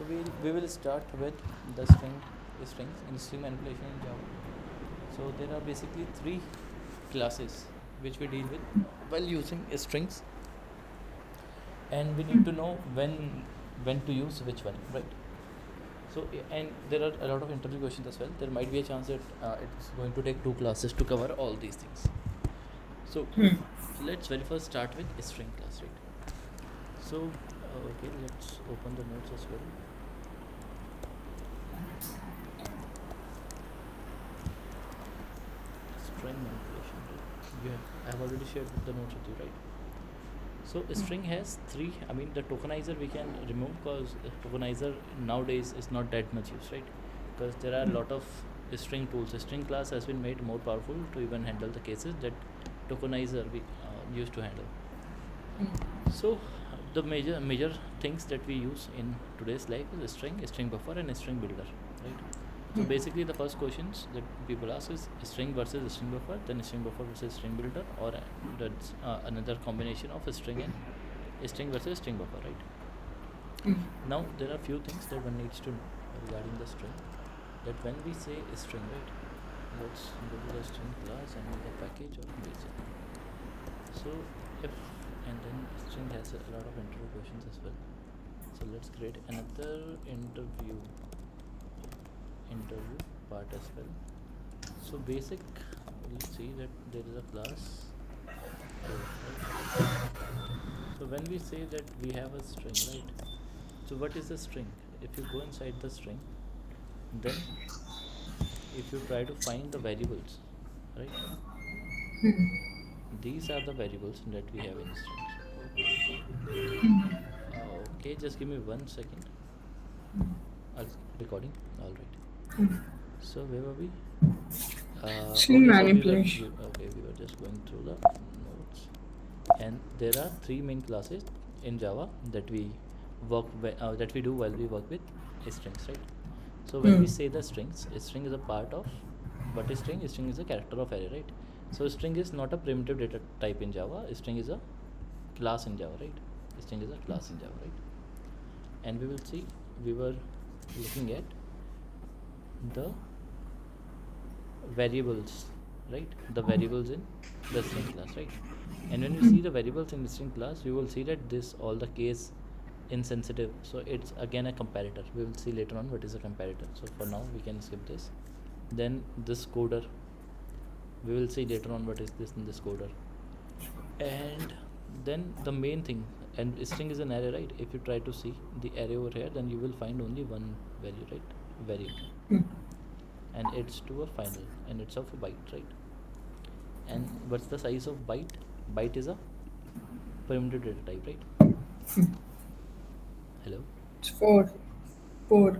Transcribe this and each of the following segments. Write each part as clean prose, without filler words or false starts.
we will start with the strings in string manipulation in Java. So there are basically three classes which we deal with while using strings, and we need to know when to use which one, right? So and there are a lot of interview questions as well. There might be a chance that it's going to take 2 classes to cover all these things. So let's very first start with string class, right? So okay, let's open the notes as well. String manipulation, right? I have already shared the notes with you, right? So string has three. I mean, the tokenizer we can remove because tokenizer nowadays is not that much used, right? Because there are a lot of string tools. A string class has been made more powerful to even handle the cases that tokenizer we used to handle. So the major things that we use in today's life is string buffer, and string builder, right? So basically, the first questions that people ask is string versus string buffer, then string buffer versus string builder, or that's another combination of string and string versus string buffer, right? Now there are few things that one needs to know regarding the string. That when we say string, right? Let's go to the string class and make a package or basic. So if and then string has a lot of interview questions as well. So let's create another interview part as well. So basic, we'll see that there is a class here, right? So when we say that we have a string, right? So what is a string? If you go inside the string, then if you try to find the variables, right? These are the variables that we have in strings. Okay, just give me 1 second. Recording. All right. So where were we? String Okay, so manipulation. we were just going through the notes, and there are three main classes in Java that we that we do while we work with strings, right? So when we say the strings, a string is a part of what is string? A string is a character of array, right? So string is not a primitive data type in Java. A string is a class in Java, right? A string is a class in Java, right? And we will see, we were looking at the variables, right? The variables in the string class, right? And when we see the variables in the string class, we will see that this all the case insensitive. So it's again a comparator. We will see later on what is a comparator. So for now we can skip this. Then this coder, we will see later on what is this in this coder. And then the main thing, and string is an array, right? If you try to see the array over here, then you will find only one value, right? Variable. And it's to a final, and it's of a byte, right? And what's the size of byte? Byte is a primitive data type, right? Hello? It's four 4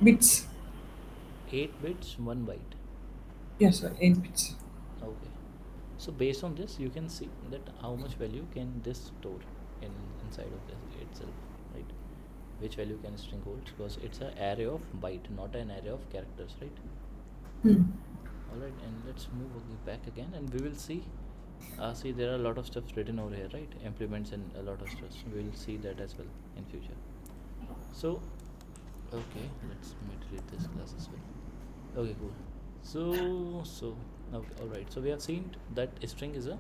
bits. 8 bits 1 byte. Yes, sir, 8 bits. Okay, so based on this you can see that how much value can this store inside of this itself, right? Which value can string hold, because it's an array of byte, not an array of characters, right? All right, and let's move back again, and we will see there are a lot of stuff written over here, right? Implements and a lot of stuff. We will see that as well in future. So okay, let's delete this class as well. Okay, cool. So okay, all right. So we have seen that string is a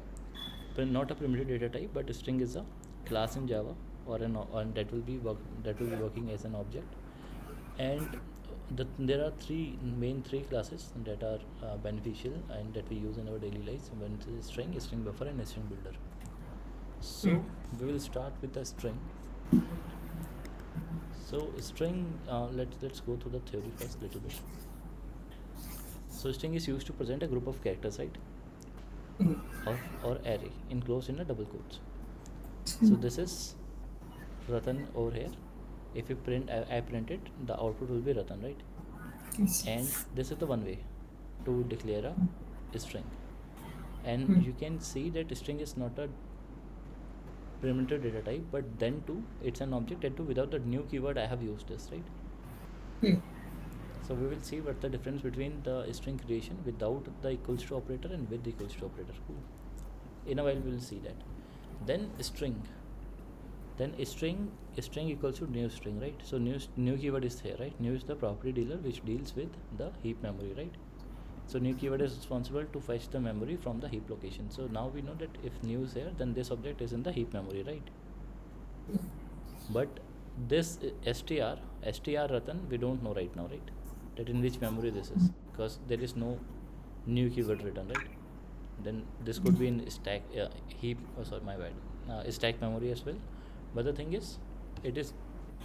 not a primitive data type, but string is a class in Java, or that will be working as an object. And there are three classes that are beneficial and that we use in our daily lives. One is string buffer, and string builder. So we will start with the string. So string, let's go to the theory first little bit. So string is used to present a group of characters, right? Or array enclosed in a double quotes. So this is Ratan over here. If you print, I print it, the output will be Ratan, right? Yes. And this is the one way to declare a string. And you can see that string is not a primitive data type, but then too it's an object, and too without the new keyword I have used this, right? So we will see what the difference between the string creation without the equals to operator and with the equals to operator. Cool. In a while we will see that. Then string. Then string equals to new string, right? So new keyword is here, right? New is the property dealer which deals with the heap memory, right? So new keyword is responsible to fetch the memory from the heap location. So now we know that if new is here, then this object is in the heap memory, right? But this str Ratan, we don't know right now, right? That in which memory this is, because there is no new keyword written, right? Then this could be in stack heap. Oh, sorry, my bad. Stack memory as well. But the thing is, it is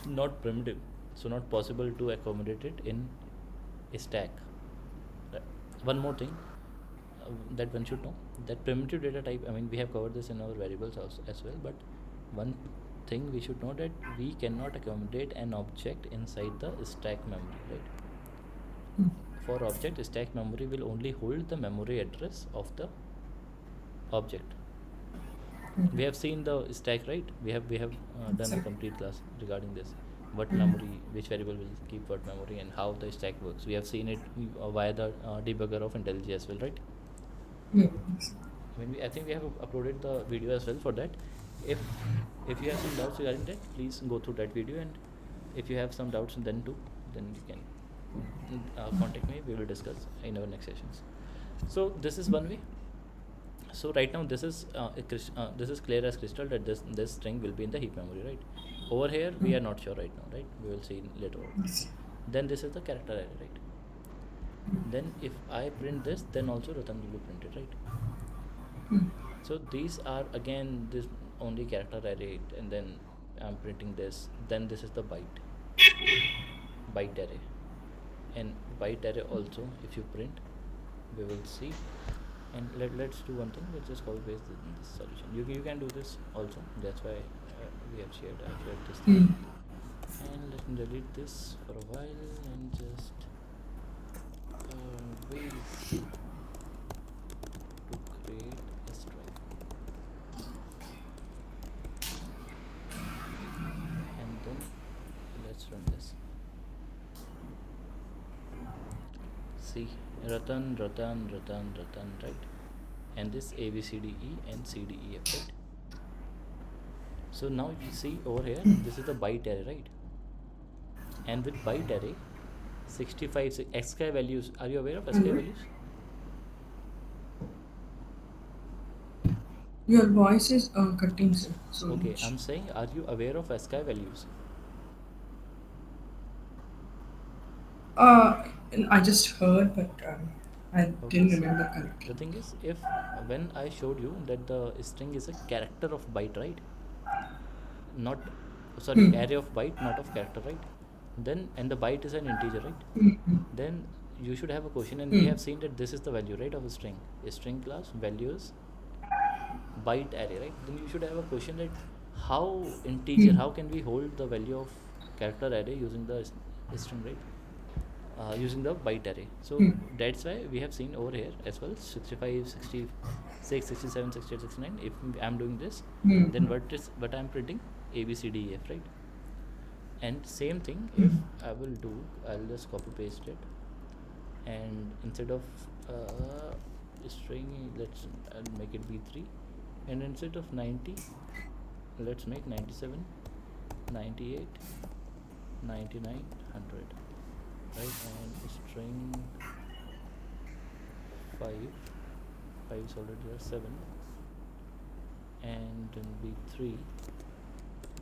not primitive, so not possible to accommodate it in a stack. Right. One more thing that one should know, that primitive data type. I mean, we have covered this in our variables also as well. But one thing we should know, that we cannot accommodate an object inside the stack memory, right? For object, stack memory will only hold the memory address of the object. We have seen the stack, right? We have done a Exactly. complete class regarding this, what memory, which variable will keep what memory, and how the stack works. We have seen it via the debugger of IntelliJ as well, right? Yeah. Yes. I think we have uploaded the video as well for that. If you have some doubts regarding that, please go through that video, and if you have some doubts then too, then you can contact me. We will discuss in our next sessions. So this is one way. So right now this is this is clear as crystal that this string will be in the heap memory, right? Over here we are not sure right now, right? We will see later on. Yes. Then this is the character array, right? Then if I print this, then also Ratan will be printed, right? So these are again this only character array, and then I'm printing this. Then this is the byte array, and byte array also if you print, we will see. And let's do one thing. Let's just copy paste this solution. You can do this also. That's why I shared this thing. And let me delete this for a while and just ways to create a string. And then let's run this. See, Ratan, right? And this A B C D E and C D E F, right? So now you see over here, this is the byte array, right? And with byte array, 65 SKI values. Are you aware of SKI values? Your voice is cutting, sir. So Okay, much. I'm saying, are you aware of SKI values? I just heard, but I Okay, didn't see, remember the correctly. thing is, if when I showed you that the string is a character of byte, right? Not, sorry, array of byte, not of character, right? Then, and the byte is an integer, right? Then you should have a question, and we have seen that this is the value, right, of a string. A string class values byte array, right? Then you should have a question that how integer, how can we hold the value of character array using the string, right? Using the byte array. So that's why we have seen over here as well 65, 66, 67, 68, 69. If I'm doing this, then what I'm printing A B C D E F, right? And same thing, if I will do, I'll just copy paste it, and instead of string, I'll make it B3, and instead of 90, let's make 97, 98, 99, 100, right? And string 5 is already there, 7, and then B3,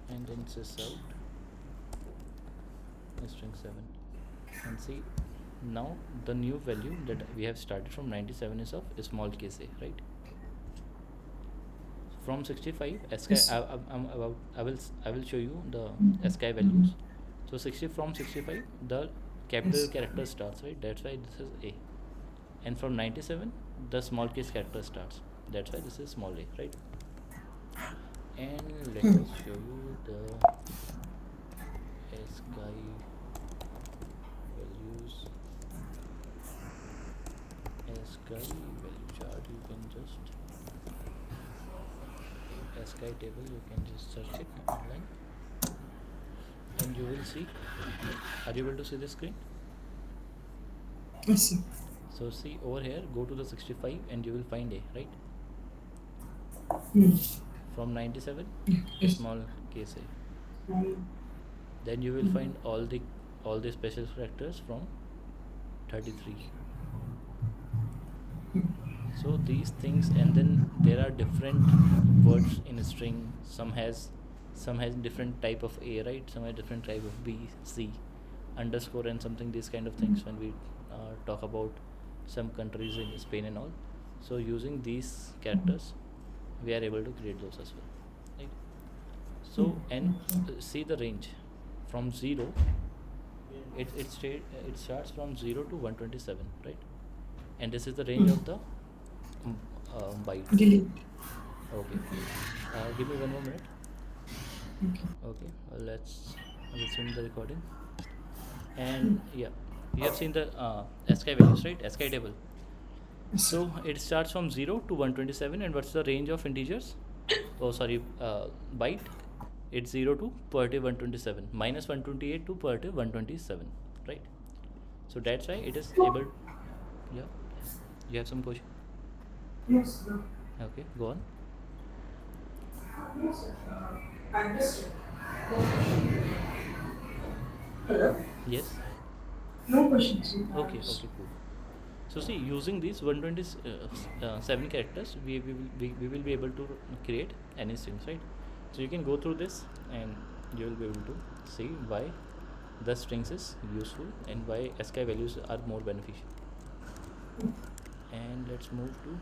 and then sys out string 7. And see, now the new value that we have started from 97 is of small case a, right? From 65 SKI, Yes. I will show you the SKI values. So 60, from 65 the capital Yes. character starts, right? That's why this is A. And from 97 the small case character starts. That's why this is small a, right? And let me show you the SKI values. SKI value chart, you can just SKI table, you can just search it online, and you will see. Are you able to see the screen? Yes, sir. So see over here, go to the 65 and you will find a, right? From 97 Yes. small case A. Then you will find all the special characters from 33. So these things, and then there are different words in a string. Some has different type of A, right? Some has different type of B, C, underscore and something, these kind of things when we talk about some countries in Spain and all. So using these characters we are able to create those as well, right? So and see the range from 0, it starts from 0 to 127, right? And this is the range of the um, byte. Delete. Okay, give me one more minute. Okay. Okay, let's resume the recording. And yeah, you have seen the ASCII values, right? ASCII table. Yes, sir. So it starts from 0 to 127, and what's the range of integers? Oh, sorry, byte. It's 0 to positive 127, minus 128 to positive 127, right? So that's why it is able. Yeah, you have some question? Yes, sir. Okay, go on. Yes, sir. I just. Hello? Yes. No questions. Okay, okay, cool. So see, using these 127 characters, we will be able to create any strings, right? So you can go through this and you will be able to see why the strings is useful and why ASCII values are more beneficial. And let's move to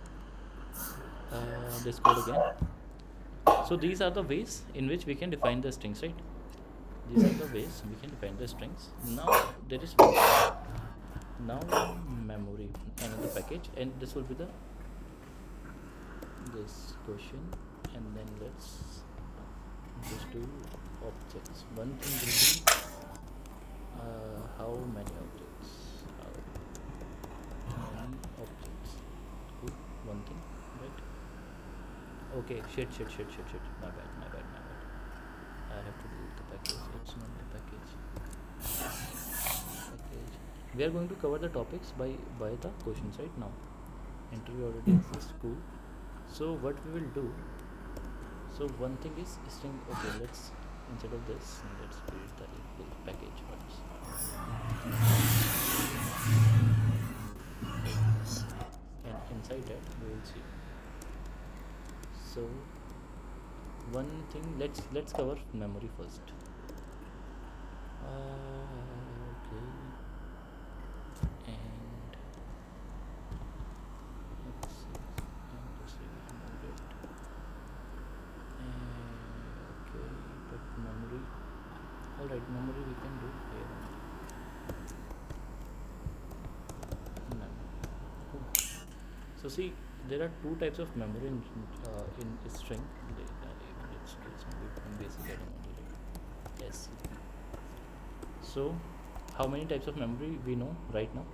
this code again. So these are the ways in which we can define the strings, right? These are the ways we can define the strings. Now there is one thing. Now memory, another package, and this will be the this question, and then let's just do objects. One thing will be how many objects? How many objects? Cool. One thing, right? Okay. Shit. My bad. I have to delete the package. It's not the package. Package. We are going to cover the topics by the questions right now. Interview already exists. Cool. So what we will do? So one thing is string. Okay, let's instead of this, let's create the equal package once. And inside that we will see. So one thing, let's cover memory first. Okay, and let's see, and just remove it. Okay, but memory. All right, memory we can do here. Memory. Cool. So see, there are two types of memory in a string. Let's do some basic adding only, right? Yes. So, how many types of memory we know right now?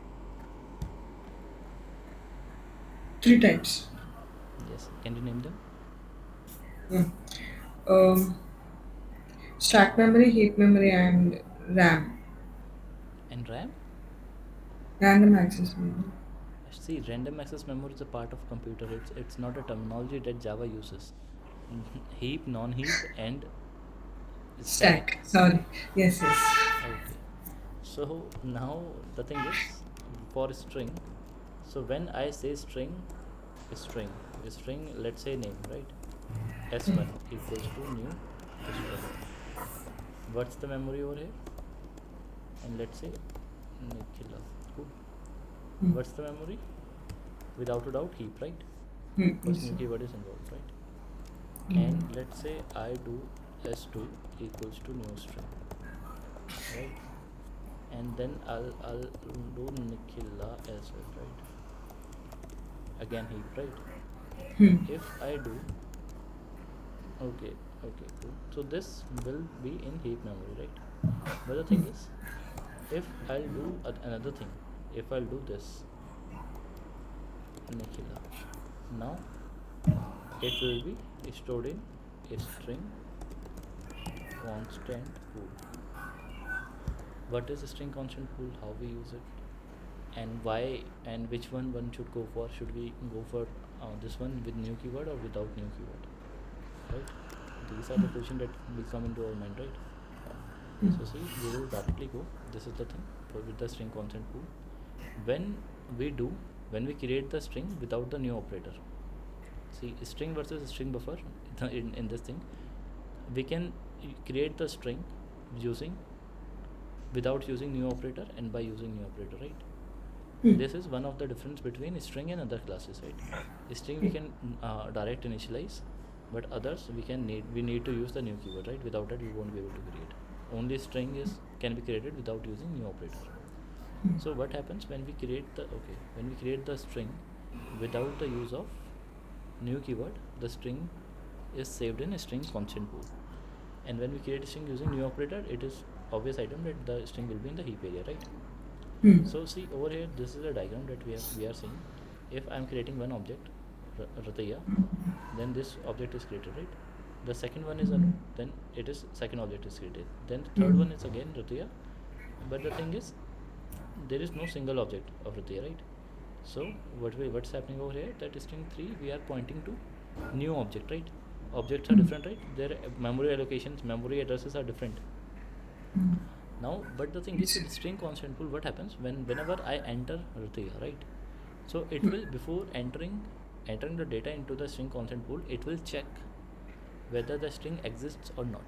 3 types. Yes. Can you name them? Hmm. Um, Stack memory, heap memory, and RAM. And RAM? Random access memory. See, random access memory is a part of computer. It's not a terminology that Java uses. Heap, non-heap, and stack. Stack. Sorry. Yes. Okay. So now the thing is, for string. So when I say string, let's say name, right? S1 equals to new string. What's the memory over here? And let's say Nikhila. Cool. What's the memory? Without a doubt, heap, right? Because Yes, new sir. keyword is involved, right? And let's say I do s2 equals to new string, right? And then I'll do Nikhila as well, right? Again heap, right? If I do okay, cool. So this will be in heap memory, right? But the thing is, if I'll do another thing, if I'll do this Nikhila, now it will be stored in a string constant pool. What is a string constant pool? How we use it? And why? And which one should go for? Should we go for this one with new keyword or without new keyword? Right? these are the questions that will come into our mind, right? Uh, so see, we will directly go. This is the thing with the string constant pool. When we do, when we create the string without the new operator, see string versus string buffer in this thing, we can create the string using without using new operator and by using new operator, right? This is one of the difference between string and other classes, right? String we can direct initialize, but others we need to use the new keyword, right? Without that we won't be able to create. Only string is can be created without using new operator. So what happens when we create the when we create the string without the use of new keyword, the string is saved in a string constant pool. And when we create a string using new operator, it is obvious item that the string will be in the heap area, right? So see over here, this is a diagram that we are seeing. If I am creating one object, Rataya, then this object is created, right? The second one is Anu, then it is second object is created. Then the third one is again Rataya, but the thing is, there is no single object of Rataya, right? So what's happening over here? That string 3 we are pointing to new object, right? Objects are different, right? Their memory allocations, memory addresses are different. Now, but the thing is with string constant pool, what happens whenever I enter Rataya, right? So it will before entering the data into the string constant pool, it will check whether the string exists or not.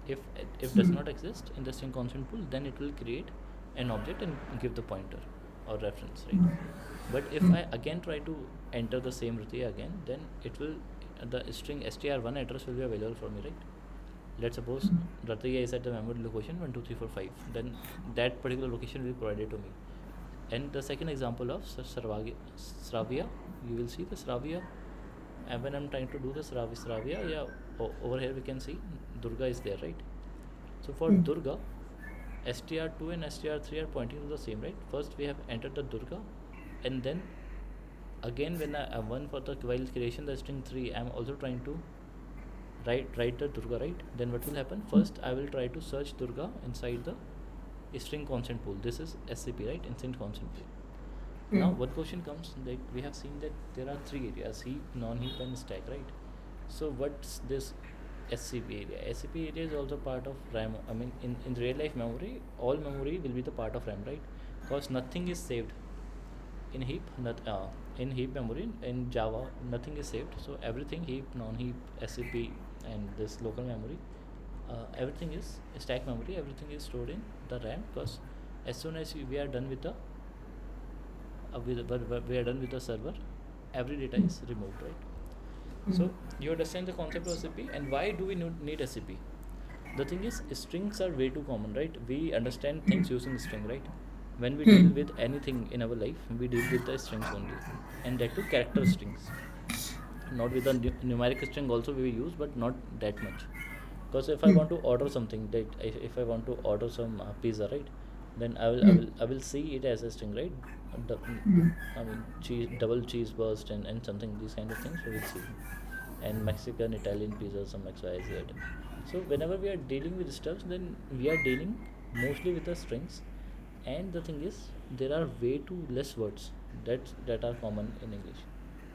If does not exist in the string constant pool, then it will create an object and give the pointer or reference, right? But if I again try to enter the same Rataya again, then it will the string str1 address will be available for me, right? Let's suppose Rataya is at the memory location 1 2 3 4 5, then that particular location will be provided to me. And the second example of Sravia, you will see the Sravia, and when I'm trying to do the Sravia, yeah, over here we can see Durga is there, right? So for Durga, str2 and str3 are pointing to the same, right? First we have entered the Durga, and then again when I one for the while creation the string 3, I'm also trying to write the Durga, right? Then what will happen? First I will try to search Durga inside the string constant pool. This is SCP, right? Instant constant pool. Now one question comes, like we have seen that there are three areas: heap, non-heap and stack, right? So what's this SCP area? SCP area is also part of RAM. I mean in real life memory, all memory will be the part of RAM, right? Because nothing is saved in heap, in heap memory in Java, nothing is saved. So everything heap, non-heap, SCP, and this local memory, everything is stack memory. Everything is stored in the RAM, because as soon as we are done with the we are done with the server, every data is removed, right? So you understand the concept of SCP and why do we need SCP? The thing is, strings are way too common, right? We understand things using string, right? When we deal with anything in our life, we deal with the strings only, and that too character strings. Not with the numeric string also we use, but not that much. Because if I want to order something, that if I want to order some pizza, right, then I will see it as a string, right? I mean cheese, double cheese burst, and something, these kind of things we will see, and Mexican, Italian pizza, some XYZ. So whenever we are dealing with stuff, then we are dealing mostly with the strings, and the thing is there are way too less words that are common in English.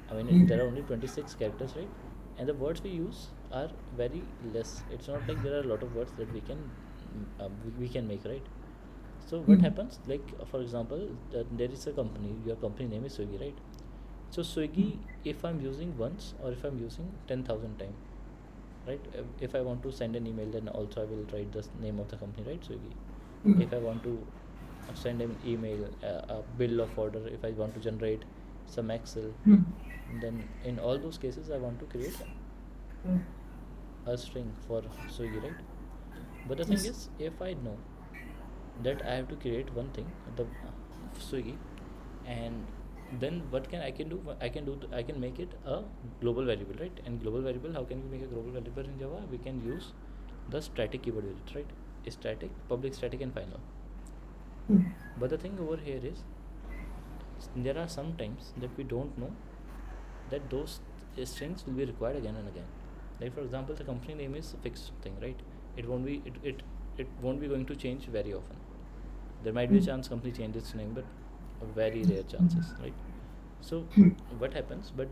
I mean there are only 26 characters, right? And the words we use are very less. It's not like there are a lot of words that we can make, right? So what happens, like for example, there is a company, your company name is Swiggy, right? So Swiggy, if I'm using once or if I'm using 10,000 times, right? If I want to send an email, then also I will write the name of the company, right? Swiggy. If I want to send an email, a bill of order, if I want to generate some Excel, then in all those cases I want to create a string for Swiggy, right? But the thing Yes. is, if I know that I have to create one thing, the Swiggy, and then what can I can do? I can make it a global variable, right? And global variable, how can we make a global variable in Java? We can use the static keyword with it, right? Static, public static, and final. But the thing over here is, there are some times that we don't know that those strings will be required again and again. Like for example, the company name is fixed thing, right? It won't be going to change very often. There might be a chance company changes its name, but a very rare chances, right? So what happens? But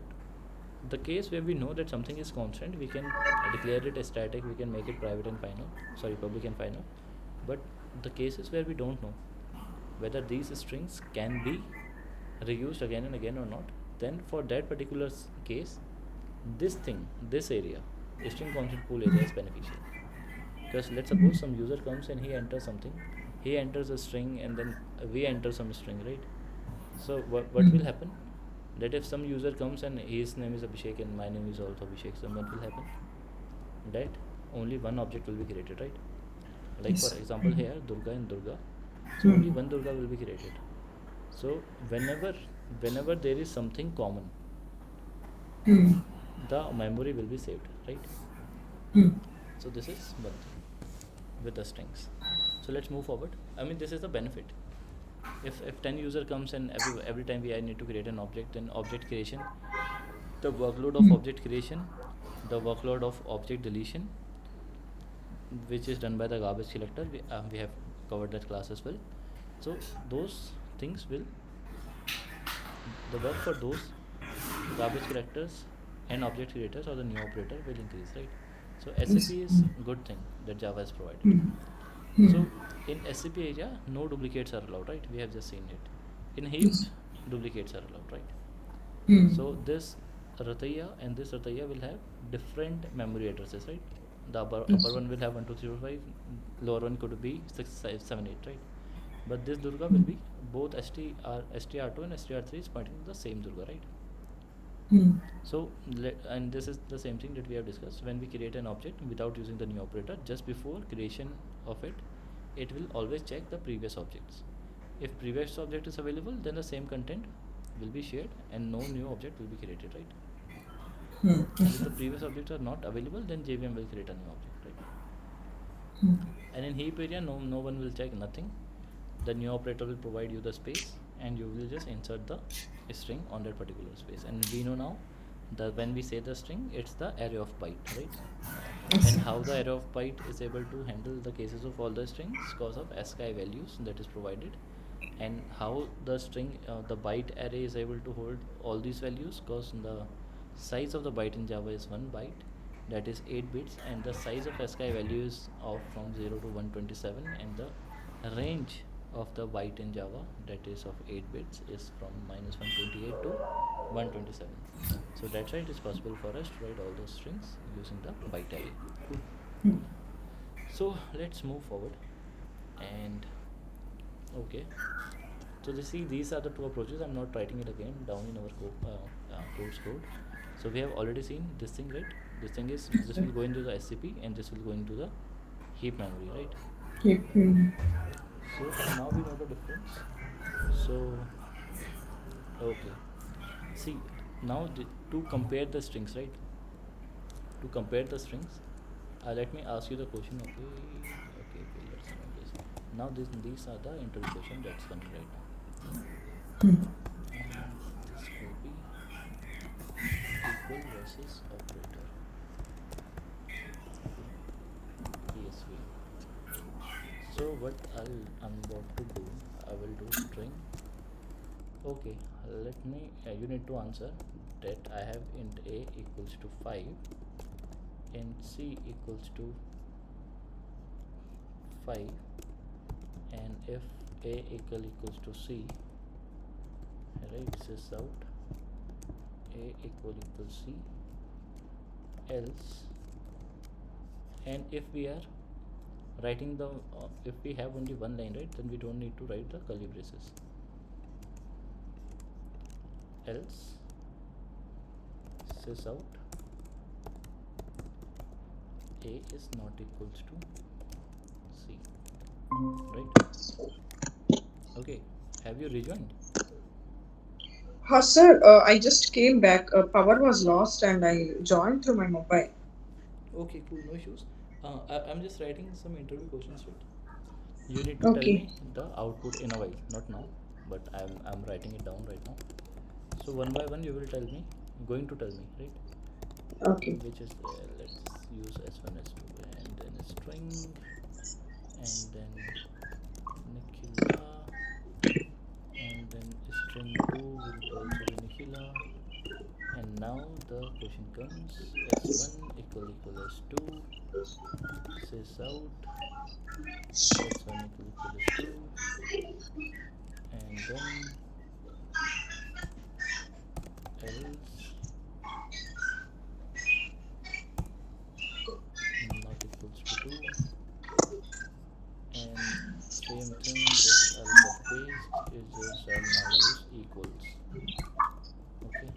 The case where we know that something is constant, we can declare it static, we can make it private and final, sorry, public and final. But the cases where we don't know whether these strings can be reused again and again or not, then for that particular case, this thing, this area, string constant pool area is beneficial. Because let's suppose some user comes and he enters something, he enters a string and then we enter some string, right? So what will happen, that if some user comes and his name is Abhishek and my name is also Abhishek, then what will happen, that only one object will be created, right? Like for Yes. example here Durga and Durga, so only one Durga will be created. So whenever there is something common, the memory will be saved, right? So this is one thing with the strings. So let's move forward. I mean, this is the benefit. If 10 user comes and every time we I need to create an object, then object creation, the workload of object creation, the workload of object deletion, which is done by the garbage collector, we have covered that class as well. So those things will, the work for those garbage collectors and object creators or the new operator will increase, right? So SAP Yes. is a good thing that Java has provided. So in SCP area, no duplicates are allowed, right? We have just seen it. In Heap, Yes. duplicates are allowed, right? So this Rataya and this Rataya will have different memory addresses, right? The upper Yes. one will have 1 2 3 4 5, lower one could be 6 5 7 8, right? But this Durga will be both STR2 and STR3 is pointing to the same Durga, right? So and this is the same thing that we have discussed. When we create an object without using the new operator, just before creation of it, it will always check the previous objects. If previous object is available, then the same content will be shared and no new object will be created, right? And if the previous objects are not available, then JVM will create a new object, right? And in heap area, no one will check nothing. The new operator will provide you the space and you will just insert the string on that particular space. And we know now that when we say the string, it's the array of byte, right? Yes. And how the array of byte is able to handle the cases of all the strings because of ASCII values that is provided, and how the string the byte array is able to hold all these values because the size of the byte in Java is 1 byte, that is 8 bits, and the size of ASCII value is of from 0 to 127, and the range of the byte in Java, that is of 8 bits, is from -128 to 127. So that's why it is possible for us to write all those strings using the byte array. Cool. So let's move forward. And okay, so see, these are the two approaches. I'm not writing it again down in our course code. So we have already seen this thing, right? This thing is, this will go into the SCP and this will go into the heap memory, right? Keep. So now we know the difference. So okay, see, now to compare the strings, right? To compare the strings, let me ask you the question. Okay, okay, okay. Let's know this. Now these are the interview question that's coming right now. And this will be equal versus operator. ESV. So what I'm about to do, I will do string. Okay, let me. You need to answer that I have int a equals to 5, int c equals to 5, and if a equals to c, right? Sys out a equals c, else, and if we are writing the if we have only one line, right, then we don't need to write the curly braces. Else sys out a is not equals to c, right? Okay, have you rejoined? Sir, I just came back. Power was lost and I joined through my mobile. Okay, cool, no issues. I'm just writing some interview questions, right? You need to tell Okay. me the output in a while, not now, but I'm writing it down right now. So one by one you will tell me, going to tell me, right? Okay. Which is let's use s1 s2 and then string, and then Nikhila, and then string 2 will also be Nikhila, and now the becomes s1 equal s2, sys out s1 equal s2, and then else not equals to 2, and same thing, just I'll copy paste, is just I'll now use equals. Okay,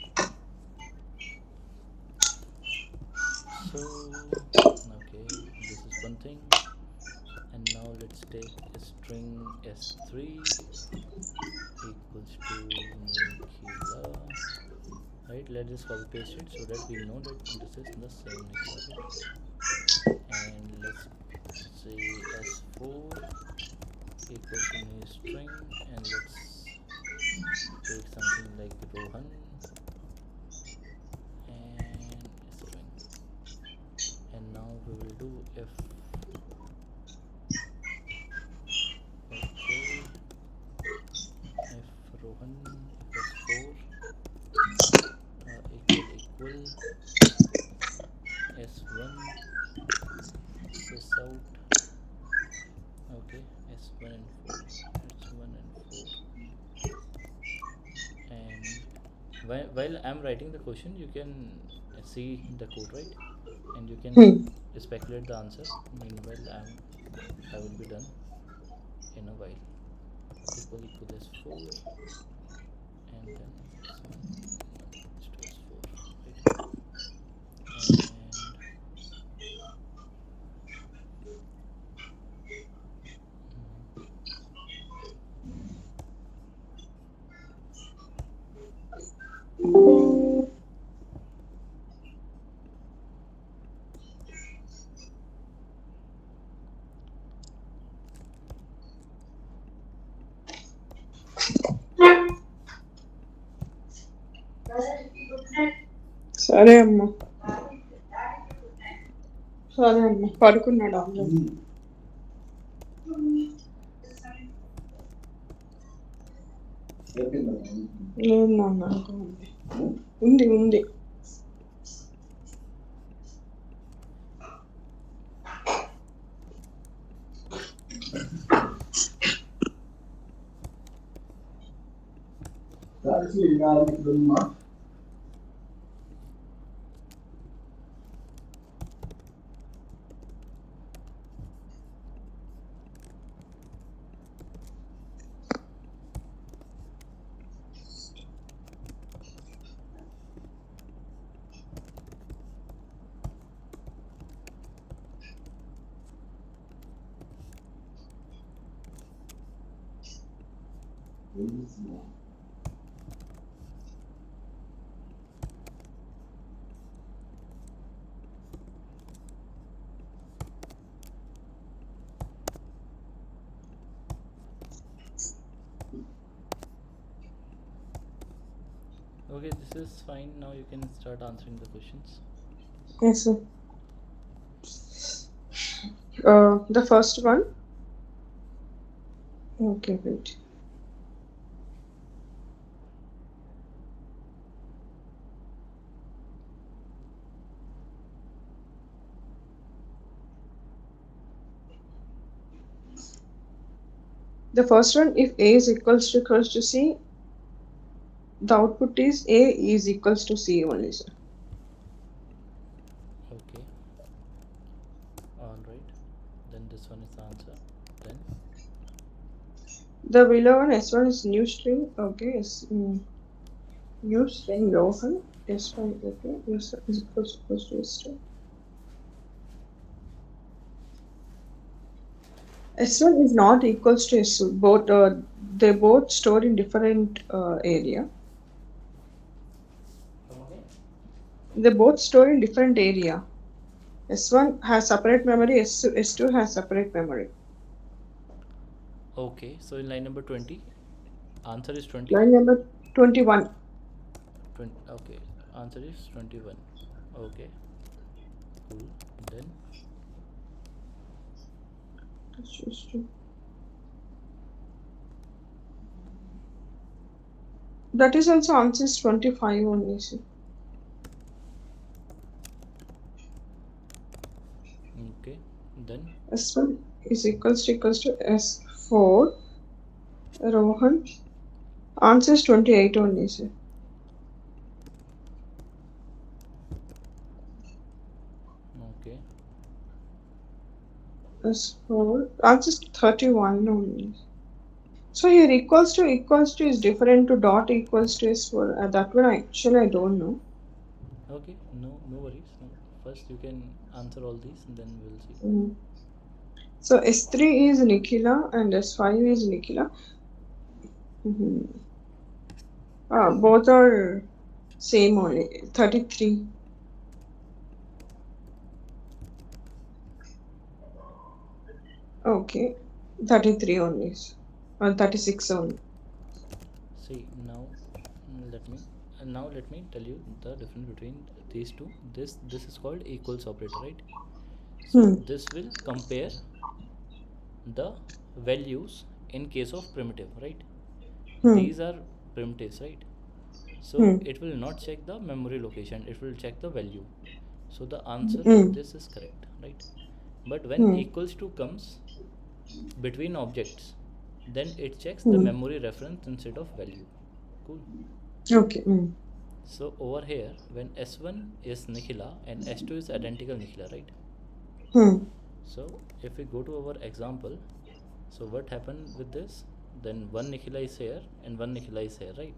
so okay, this is one thing. And now let's take a string s3 equals to Nikhila, right? Let's just copy paste it so that we know that this is the same Nikhila, right? And let's say s4 equals to new string, and let's take something like Rohan and string. And now we will do if okay, if Rohan equals 4 equal s1 sys out, okay, s1 and 4, s1 and 4. And while I'm writing the question, you can see the code, right? And you can Hmm. speculate the answer. Meanwhile, I will be done in a while. Equal is 4, and then s1 is to s4, right? And సరే అమ్మా సరే అమ్మా పడుకున్నాడు already లేదు నాన్న ఇంకా ఉంది ఉంది okay, this is fine. Now you can start answering the questions. Yes, sir. The first one. Okay, wait. The first one, if A is equals to C, the output is A is equals to C only, sir. Okay, all right, then this one is the answer. Then The below one S1 is new string. Okay, new string Rohan S1 okay is equals to S2. S1 is not equals to S2. Both they both stored in different area. come again. They both store in different area. S1 has separate memory. S2 has separate memory. Okay, so in line number 20, answer is 20. Line number 21. 20, okay, answer is 21. Okay, cool. Then That is also answers 25 only. Sir. is equals to S4. Rohan. Answer is 28 only, sir. Okay. S4. Answer is 31 only. So here equals to is different to dot equals to S4. That one actually I don't know. Okay. No worries. No. First you can answer all these, and then we'll see. Mm. So S3 is Nikhila and S5 is Nikhila. Mhm. Both are same only. 33. Okay. 33 only. Or 36 only. See now, let me tell you the difference between these two. This is called equals operator, right? So Hmm. this will compare the values in case of primitive, right? Hmm. These are primitives, right? So Hmm. it will not check the memory location, it will check the value. So the answer for Hmm. this is correct, right? But when Hmm. equals to comes between objects, then it checks the Hmm. memory reference instead of value. Cool. Okay. Hmm. So over here, when S1 is Nikhila and S2 is identical Nikhila, right? Hmm. So if we go to our example, so what happened with this? Then one Nikhila is here and one Nikhila is here, right?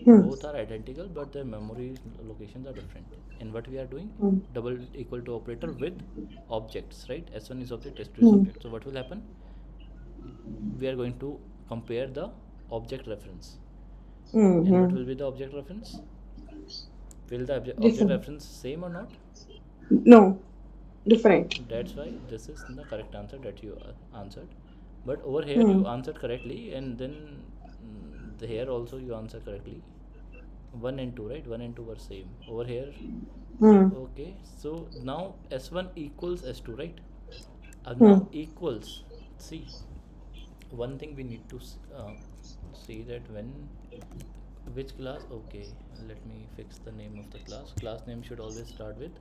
Hmm. Both are identical, but their memory locations are different. And what we are doing? Hmm. Double equal to operator with objects, right? S1 is object, S2 is Hmm. object. So what will happen? We are going to compare the object reference. Hmm. And what Hmm. will be the object reference? Will the object Different. reference same or not? No. Different. That's why this is the correct answer that you answered. But over here Hmm. you answered correctly, and then here also you answered correctly. 1 and 2, right? 1 and 2 were same. Over here, Hmm. okay. So now S1 equals S2, right? Hmm. Now equals. See, one thing we need to see that when which class. Okay, let me fix the name of the class. Class name should always start with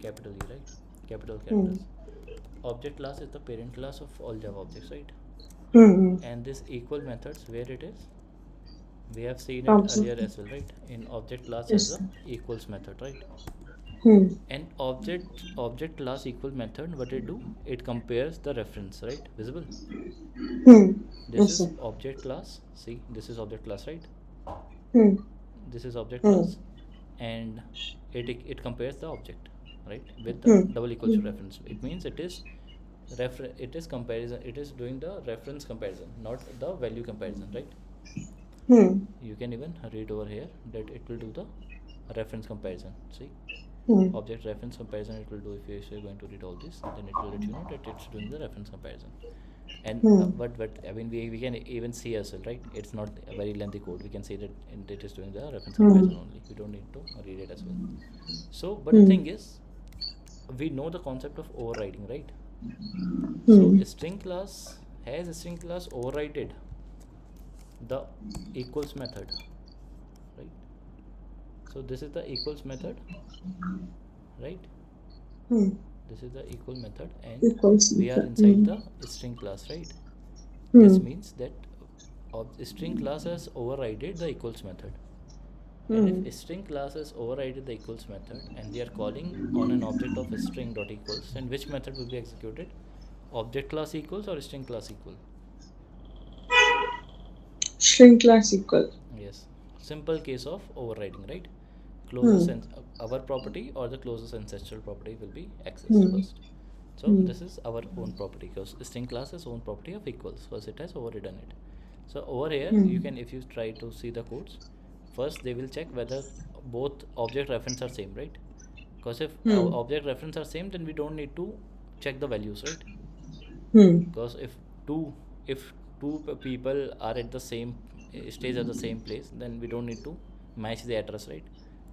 capital E, right? Capital Hmm. characters. Object class is the parent class of all Java objects, right? Hmm. And this equal methods, where it is, we have seen it earlier Absolutely. as well, right? In object class as Yes. a equals method, right? Hmm. And object class equal method, what it do, it compares the reference, right? Visible. Hmm. This Yes, is sir. object class. See, this is object class, right? Hmm. This is object Hmm. class, and it compares the object, right, with the Hmm. double equals to Hmm. reference. It means it is comparison, it is doing the reference comparison, not the value comparison, right? Hmm. You can even read over here that it will do the reference comparison. See, Hmm. object reference comparison it will do. If you're going to read all this, then it will let you know that it's doing the reference comparison. And Hmm. but I mean, we can even see as well, right? It's not a very lengthy code. We can see that it is doing the reference Hmm. comparison only. We don't need to read it as well. So but the Hmm. thing is, we know the concept of overriding, right? So Hmm. a string class has a string class overrided the equals method, right? So this is the equals method, right? Hmm. This is the equal method, and Equals we are method. inside Hmm. the string class, right? This Hmm. means that string class has overridden the equals method. And if Hmm. a string class has overridden the equals method, and we are calling on an object of a string dot equals, then which method will be executed? Object class equals or string class equal? String class equal. Yes. Simple case of overriding, right? Closest Hmm. our property or the closest ancestral property will be accessed Hmm. first. So Hmm. this is our own property, because string class is own property of equals because it has overridden it. So over here you Hmm. can, if you try to see the codes, first they will check whether both object reference are same, right? Because if our Hmm. object reference are same, then we don't need to check the values, right? Hmm. Because two if people are at the same stage at the same place, then we don't need to match the address, right?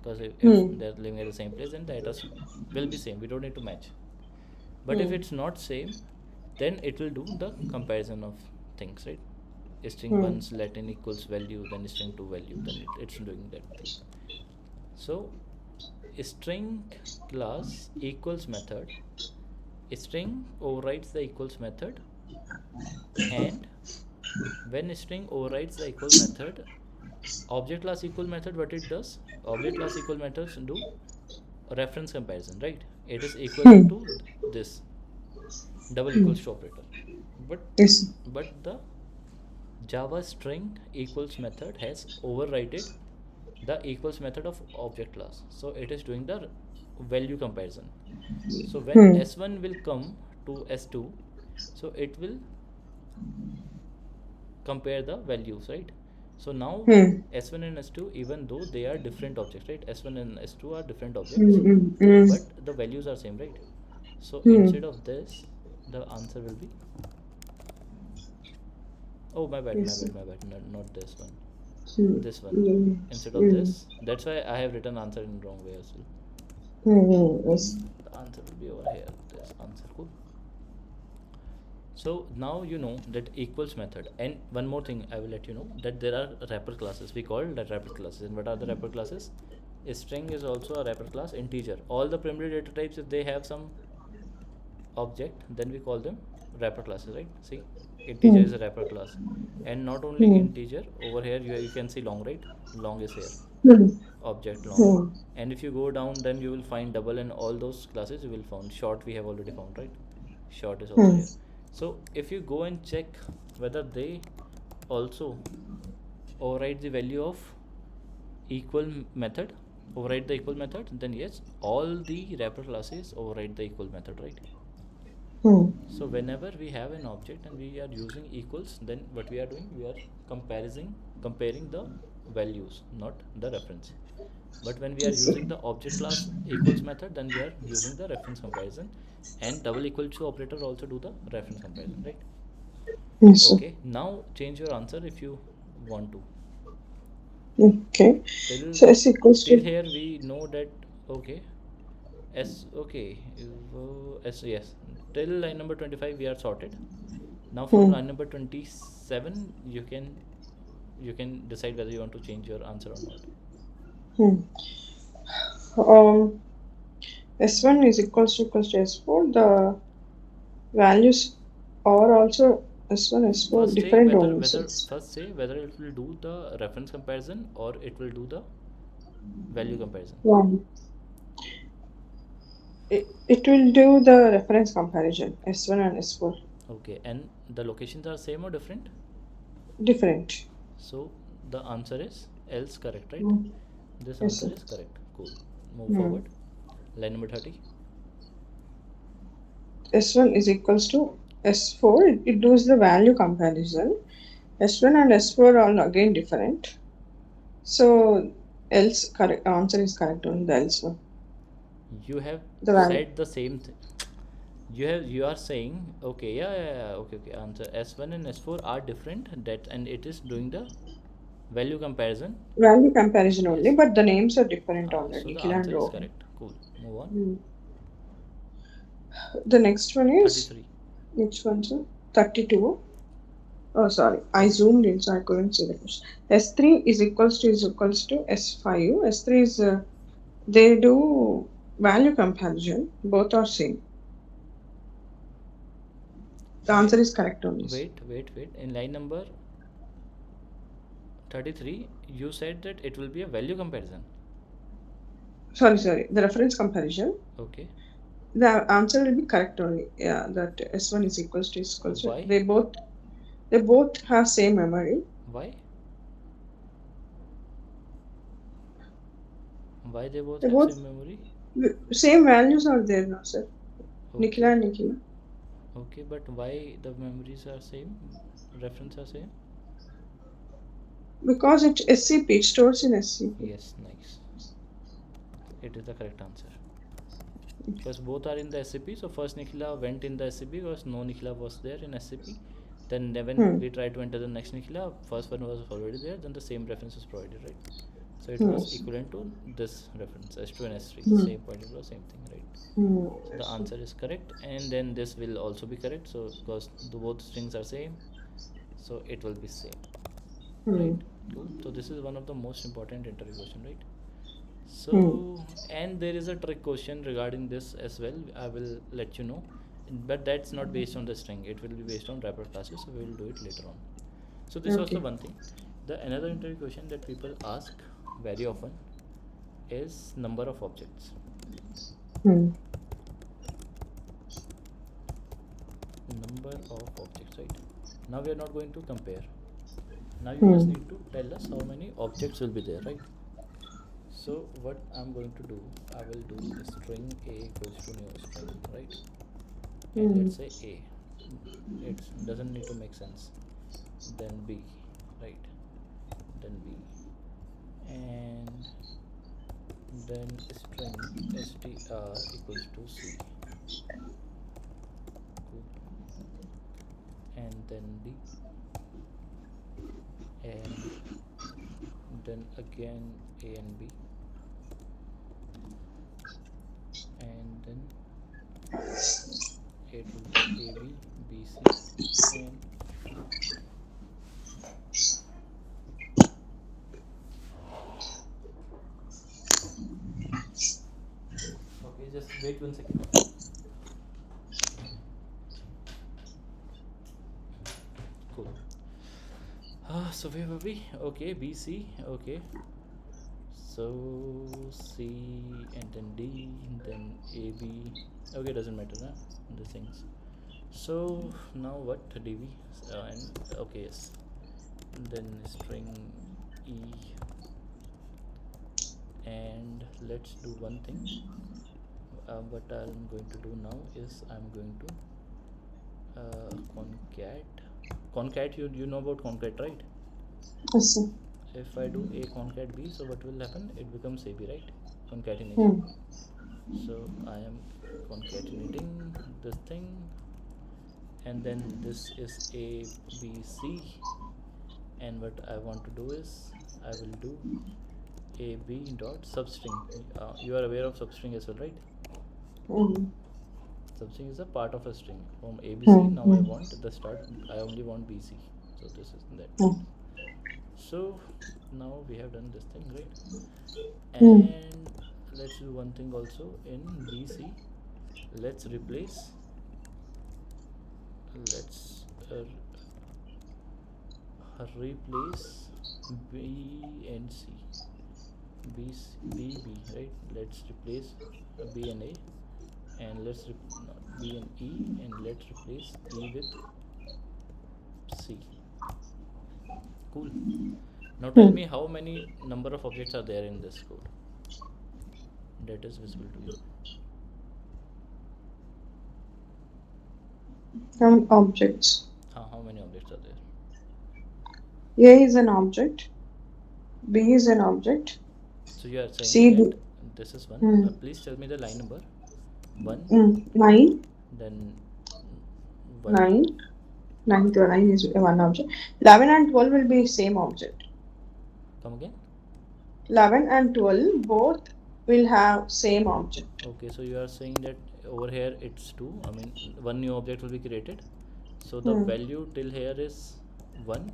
Because if Hmm. they're living at the same place, then the address will be same, we don't need to match. But if Hmm. it's not same, then it will do the comparison of things, right? String Hmm. 1's Latin equals value, then string 2 value, then it's doing that thing. So string class equals method A string overrides the equals method, and when a string overrides the equal method, object class equal method, what it does, object class equal methods do reference comparison, right? It is equivalent Hmm. to this double Hmm. equals to operator. but Yes. but the Java string equals method has overridden the equals method of object class, so it is doing the value comparison. So when Hmm. s1 will come to s2, so it will compare the values, right? So now Hmm. s1 and s2, even though they are different objects, right, s1 and s2 are different Hmm. objects, Hmm. Hmm. but the values are same, right? So Hmm. instead of this, the answer will be, oh my bad, my Yes. bad, my bad, not this one, Hmm. this one. Hmm. Instead of Hmm. this, that's why I have written answer in wrong way as well. Hmm. Yes. The answer will be over here, this answer. Cool. So now you know that equals method. And one more thing I will let you know, that there are wrapper classes. We call that wrapper classes. And what are the wrapper classes? A string is also a wrapper class. Integer, all the primary data types, if they have some object, then we call them wrapper classes, right? See, integer Hmm. is a wrapper class. And not only Hmm. integer, over here you can see long, right? Long is here, Hmm. object long. Hmm. And if you go down, then you will find double, and all those classes you will found. Short we have already found, right? Short is also Hmm. here. So if you go and check whether they also override the value of equal method, override the equal method, then yes, all the wrapper classes override the equal method, right? Hmm. So whenever we have an object and we are using equals, then what we are doing, we are comparing the values, not the reference. But when we are Yes. using the object class equals method, then we are using the reference comparison, and double equal to operator also do the reference comparison, right? Yes. Okay, now change your answer if you want to. Okay. till So S equals till to. here we know that. Okay, s, okay, s, yes, till line number 25 we are sorted. Now from Hmm. line number 27, you can decide whether you want to change your answer or not. Hmm. Um. S1 is equals to S4. The values are also S1, S4 First say different whether only. whether Six. first say whether it will do the reference comparison or it will do the value comparison. One. It will do the reference comparison. S1 and S4. Okay, and the locations are same or different? Different. So the answer is else, correct, right? Hmm. This Yes, answer sir. is correct. Cool. Move Hmm. forward. Line number 30. S1 is equals to S4. It does the value comparison. S1 and S4 are again different. So else correct answer is correct on the else one. You have The value. said the same thing. You are saying, okay, yeah, yeah, yeah, okay, okay. Answer S1 and S4 are different, that, and it is doing the value comparison. Value comparison only, Yes. but the names are different So already. the Nikhil and answer is Rohan. correct. Cool. Move on. Hmm. The next one is 33. which one, sir? 32. Oh, sorry. I Okay. zoomed in, so I couldn't see the question. S3 is equals to S5. S3 is they do value comparison. Both are same. The Wait, answer is correct on this. wait. In line number 33, you said that it will be a value comparison. Sorry. The reference comparison. Okay. The answer will be correct only. Yeah, that S1 is equals to. Why? They both have same memory. Why? Why they both They have both same memory? same values are there now, sir. Nikhil Okay. and Nikhil. Okay, but why the memories are same? Reference are same? Because it's SCP, it stores in SCP. Yes, nice. It is the correct answer. Because both are in the SCP, so first Nikhila went in the SCP because no Nikhila was there in SCP. Then when Hmm. we tried to enter the next Nikhila, first one was already there, then the same reference was provided, right? So it was Yes. equivalent to this reference, S2 and S3, Hmm. same particular, same thing, right? Hmm. So the answer is correct, and then this will also be correct. So because the both strings are same, so it will be same, Hmm. right? Cool. So this is one of the most important interview question, right? Hmm. So, and there is a trick question regarding this as well. I will let you know. but that's not based on the string. It will be based on wrapper classes, so we will do it later on. So this was the Okay. one thing. The another interview question that people ask very often is number of objects. Hmm. Number of objects, right? Now we are not going to compare. Now you just Hmm. need to tell us how many objects will be there, right? So what I'm going to do, I will do string a equals to new string, right? And Hmm. let's say a. It doesn't need to make sense. Then b, right? Then b, and then string str equals to c. Cool. And then d, and then again a and b, and then it will be ab, bc, and okay, just wait 1 second. Cool. So where were we? Okay, bc. Okay, so c, and then d, and then ab. Okay, doesn't matter, huh? The things. So now what, dv, and okay, yes, then string e, and let's do one thing. What I'm going to do now is I'm going to concat. You know about concat, right? Yes, sir. If I do a concat b, so what will happen? It becomes ab, right? Concatenation. Hmm. So I am concatenating this thing, and then this is a b c, and what I want to do is I will do a b dot substring. You are aware of substring as well, right? Hmm. Substring is a part of a string from abc. Hmm. Now I Hmm. want the start, I only want bc, so this is that. Hmm. So now we have done this thing, right? Hmm. And let's do one thing also in bc. Let's replace, let's replace b and c, b b b, right? Let's replace b and a, and not b and e, and let's replace e with c. Cool. Now tell Hmm. me how many number of objects are there in this code that is visible to you. And objects. How many objects are there? A is an object. B is an object. So you are saying C. that D. this is one. Hmm. Please tell me the line number. One, Hmm. Nine. then one. Nine. 9 to 9 is one object. 11 and 12 will be same object. Come again. 11 and 12 both will have same object. Okay, so you are saying that over here it's two. I mean, one new object will be created. So the Hmm. value till here is one,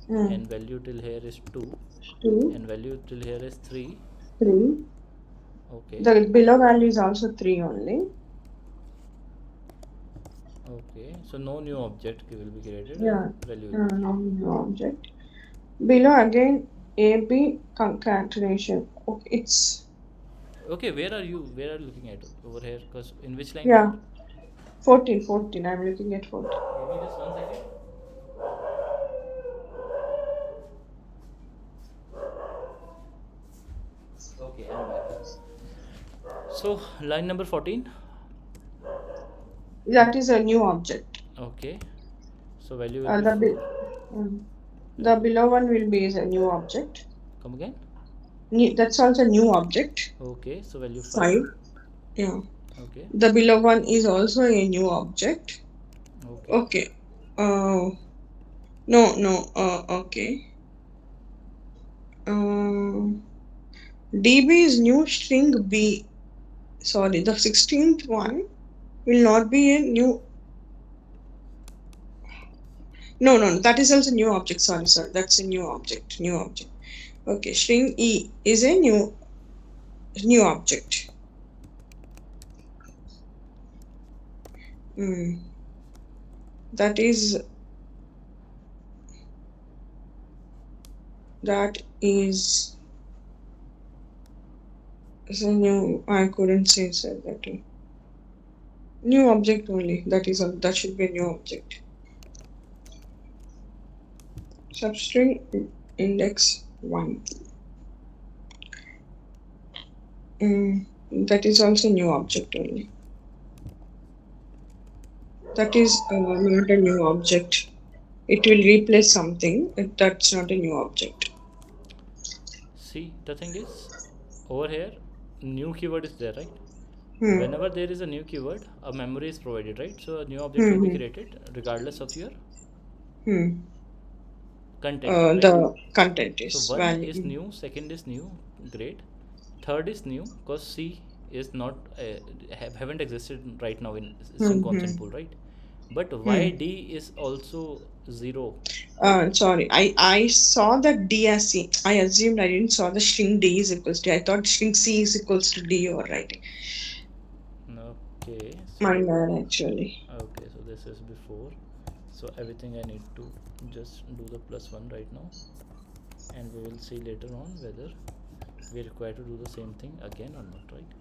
Hmm. and value till here is two, 2, and value till here is three. 3. Okay, The below value is also 3 only. okay. So no new object will be created, and Yeah. value will be No three. new object. Below again AB concatenation. Okay, it's Okay, where are you? Where are you looking at over here? Because in which line you yeah are? 14, 14. I'm looking at 14. Give me just 1 second. Okay, I'm back. So line number 14. That is a new object. Okay. So value will Uh, be the, 4. the below one will be is a new object. Come again. That's also new object. Okay. So value 5. 5. Yeah. Okay. The below one is also a new object. Okay. Okay. No, no. Okay. DB is new string B. Sorry, the 16th one will not be a new. No, no, that is also new object. Sorry, sorry. That's a new object. New object. Okay, string E is a new object. mm, that is that is a new. I couldn't say that. New object only. That should be a new object. Substring index 1. Mm, that is also new object only. That is not a new object. It will replace something. That's not a new object. See, the thing is, over here, new keyword is there, right? Hmm. Whenever there is a new keyword, a memory is provided, right? So a new object will be Hmm. created regardless of your Hmm. content, right? The content So is one value. is new, second is new, great. Third is new because C is not haven't existed right now in string Hmm. Hmm. constant pool, right? But Hmm. YD is also zero. Sorry, I saw that D as C. I assumed I didn't saw the string D is equals to. I thought string C is equals to D you were writing. Okay, My so bad actually. okay, so this is before. So everything I need to just do the plus one right now, and we will see later on whether we require to do the same thing again or not, right?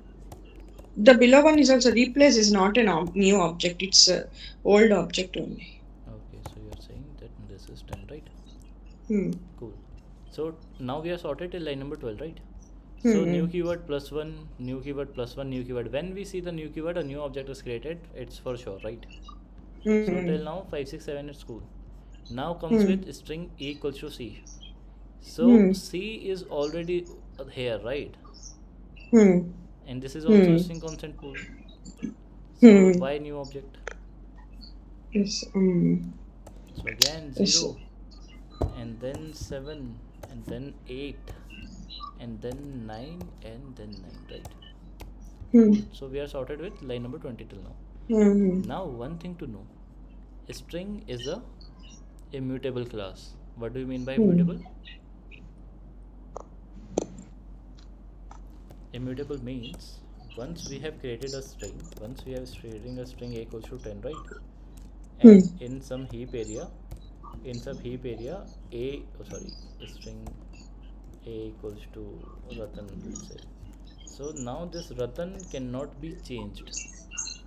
The below one is also replace is not a new object. It's a old object only. Okay, so you're saying that this is 10, right? Hmm. Cool. So now we are sorted till line number 12, right? So Hmm. new keyword plus one, new keyword plus one, new keyword. When we see the new keyword, a new object is created. It's for sure, right? So Hmm. till now 5, 6, 7 is cool. Now comes Hmm. with string e equals to c. So Hmm. c is already here, right? Hmm. And this is also a Hmm. string constant pool. So Hmm. why new object? Yes. So again Yes. 0, and then 7, and then 8, and then 9, and then 9, right? Hmm. Cool. So we are sorted with line number 20 till now. Hmm. Now one thing to know, string is a immutable class. What do you mean by Hmm. immutable? Immutable means once we have created a string, once we have creating a string a equals to 10, right? Hmm. And in some heap area, a, oh sorry, string a equals to Ratan, let's say. So now this Ratan cannot be changed,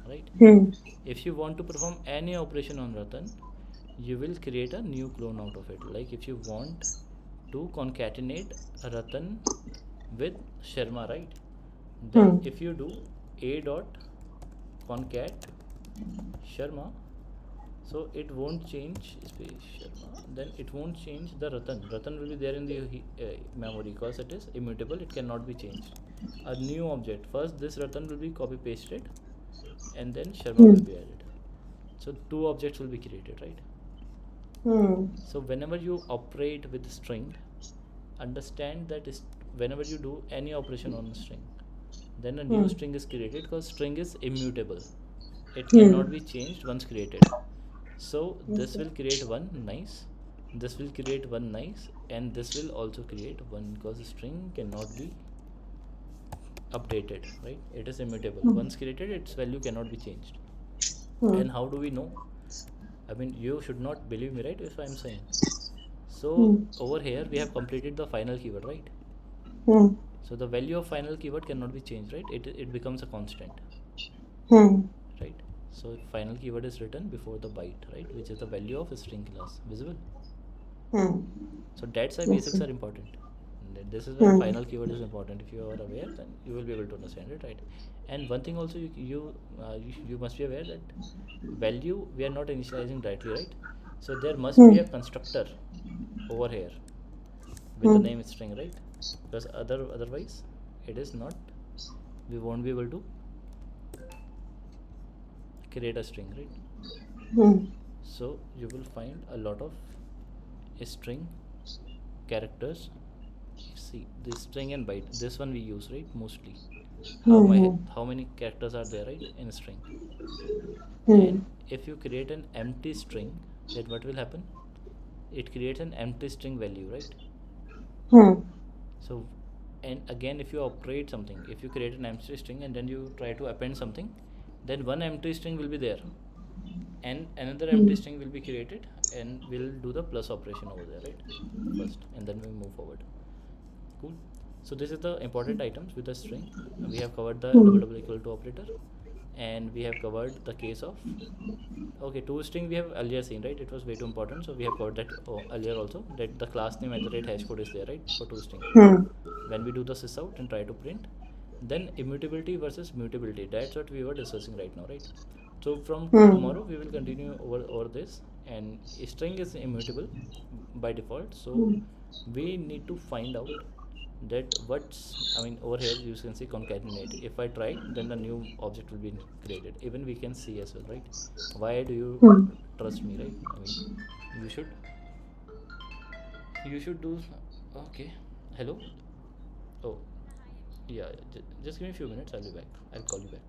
right? Hmm. If you want to perform any operation on Ratan, you will create a new clone out of it. Like if you want to concatenate Ratan with Sharma, right? Then Hmm. if you do a dot concat Sharma, so it won't change space Sharma, then it won't change the Ratan will be there in the memory because it is immutable, it cannot be changed. A new object, first this Ratan will be copy pasted and then Sharma Hmm. will be added. So two objects will be created, right? Hmm. So whenever you operate with string, understand that is whenever you do any operation on a string, then a new Hmm. string is created because string is immutable, it Hmm. cannot be changed once created. So this Okay. will create one nice, this will create one nice, and this will also create one because string cannot be updated, right? It is immutable, Hmm. once created its value cannot be changed. Hmm. And how do we know? I mean, you should not believe me, right, if I'm saying. So Hmm. over here we have completed the final keyword, right? Hmm. So the value of final keyword cannot be changed, right? It becomes a constant, Hmm. right? So final keyword is written before the byte, right, which is the value of a string class visible. Hmm. So that's why basics Okay. are important. This is why Hmm. final keyword is important. If you are aware, then you will be able to understand it, right? And one thing also you must be aware that value we are not initializing directly, right? So there must be Hmm. a constructor over here with the Hmm. name string, right? Because otherwise it is not, we won't be able to create a string, right? Hmm. So you will find a lot of string characters. See the string and byte, this one we use, right, mostly. Hmm. How many characters are there, right, in a string? Hmm. And if you create an empty string, then what will happen? It creates an empty string value, right? Hmm. So and again, if you operate something, if you create an empty string and then you try to append something, then one empty string will be there. and another empty Hmm. string will be created, and we'll do the plus operation over there, right? First, and then we move forward. Cool. So this is the important items with the string. We have covered the Hmm. double double equal to operator, and we have covered the case of, okay, to string we have earlier seen, right? It was way too important, so we have covered that earlier also, that the class name at the rate hash code is there, right, for to string. Hmm. When we do the sys out and try to print, then immutability versus mutability, that's what we were discussing right now, right? So from Hmm. tomorrow we will continue over this, and string is immutable by default, so Hmm. we need to find out that what's, I mean, over here you can see concatenate. If I try, then the new object will be created. Even we can see as well, right? Why do you Hmm. trust me, right? I mean, you should do. Okay, hello. Oh, yeah, just give me a few minutes, I'll be back. I'll call you back.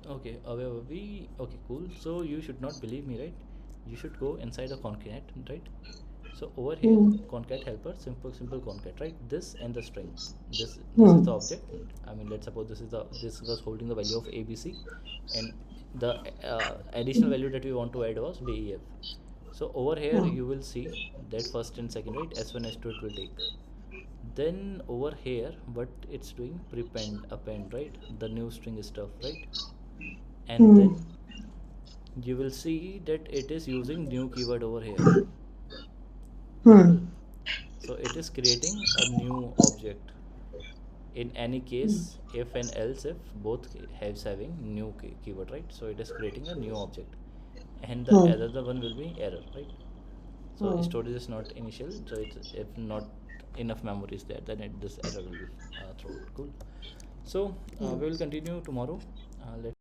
Okay, where were we? Okay, cool. So you should not believe me, right? You should go inside a concat, right? So over here, Hmm. concat helper, simple concat, right? This and the string. This is Hmm. the object. I mean, let's suppose this was holding the value of ABC, and the additional value that we want to add was DEF. So over here, Hmm. you will see that first and second, right? S1, S2 it will take. Then over here, what it's doing, prepend, append, right? The new string stuff, right? And Hmm. then you will see that it is using new keyword over here, visible. Hmm. So it is creating a new object. In any case, if and else if both has having new keyword, right? So it is creating a new object, and the Hmm. other one will be error, right? So Hmm. storage is not initial, so it's, if not enough memory is there, then this error will be thrown. Cool. So we will continue tomorrow. Let